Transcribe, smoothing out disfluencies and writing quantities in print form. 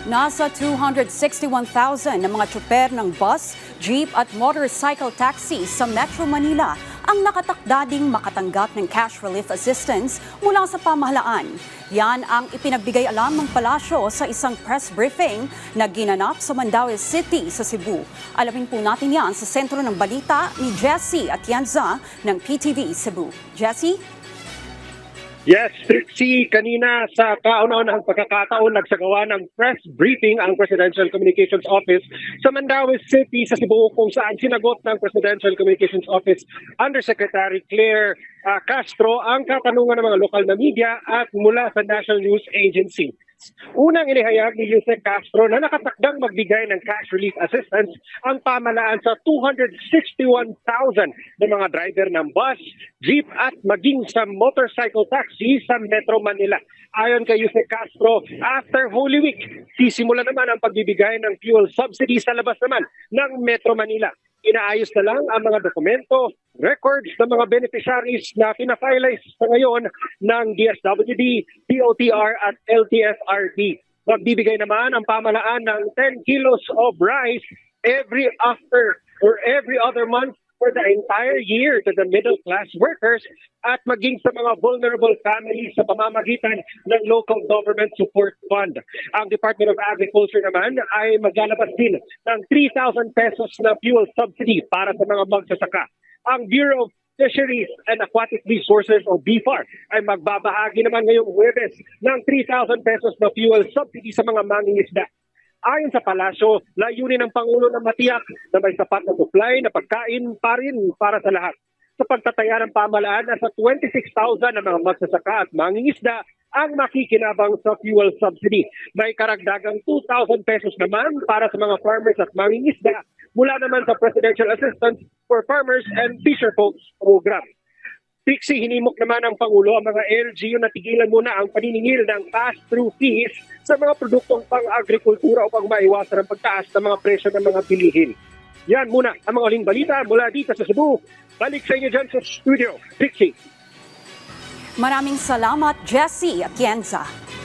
Nasa 261,000 na mga tsuper ng bus, jeep at motorcycle taxi sa Metro Manila ang nakatakda ding makatanggap ng cash relief assistance mula sa pamahalaan. Yan ang ipinagbigay alam ng palasyo sa isang press briefing na ginanap sa Mandaue City sa Cebu. Alamin po natin yan sa sentro ng balita ni Jessie Atienza ng PTV Cebu. Jessie? Yes, Trixie, kanina sa kauna-unahang pagkakataon nagsagawa ng press briefing ang Presidential Communications Office sa Mandaue City sa Cebu kung saan sinagot ng Presidential Communications Office Undersecretary Claire Castro ang katanungan ng mga lokal na media at mula sa National News Agency. Unang inihayag ni Yusek Castro na nakatakdang magbigay ng cash relief assistance ang pamahalaan sa 261,000 na mga driver ng bus, jeep at maging sa motorcycle taxi sa Metro Manila. Ayon kay Yusek Castro, after Holy Week, sisimula naman ang pagbibigay ng fuel subsidy sa labas naman ng Metro Manila. Inaayos na lang ang mga dokumento, records ng mga beneficiaries na pinafile sa ngayon ng DSWD, DOTR at LTFRB. Magbibigay naman ang pamahalaan ng 10 kilos of rice every other month for the entire year to the middle class workers at maging sa mga vulnerable families sa pamamagitan ng local government support fund. Ang Department of Agriculture naman ay maglalabas din ng 3,000 pesos na fuel subsidy para sa mga magsasaka. Ang Bureau of Fisheries and Aquatic Resources o BFAR ay magbabahagi naman ngayong Huwebes ng 3,000 pesos na fuel subsidy sa mga mangingisda. Ayon sa palasyo, layunin ng Pangulo na matiyak na may sapat na supply na pagkain pa rin para sa lahat. Sa pagtataya ng pamahalaan, nasa 26,000 na mga magsasaka at mangingisda ang makikinabang sa fuel subsidy. May karagdagang 2,000 pesos naman para sa mga farmers at mangingisda mula naman sa Presidential Assistance for Farmers and Fisherfolks Program. Trixie, hinimok naman ng Pangulo ang mga LGU na tigilan muna ang paniningil ng pass-through fees sa mga produktong pang-agrikultura upang maiwasan ang pagtaas ng mga presyo ng mga bilihin. Yan muna ang mga huling balita mula dito sa Cebu. Balik sa inyo dyan sa studio. Trixie. Maraming salamat, Jessie Atienza.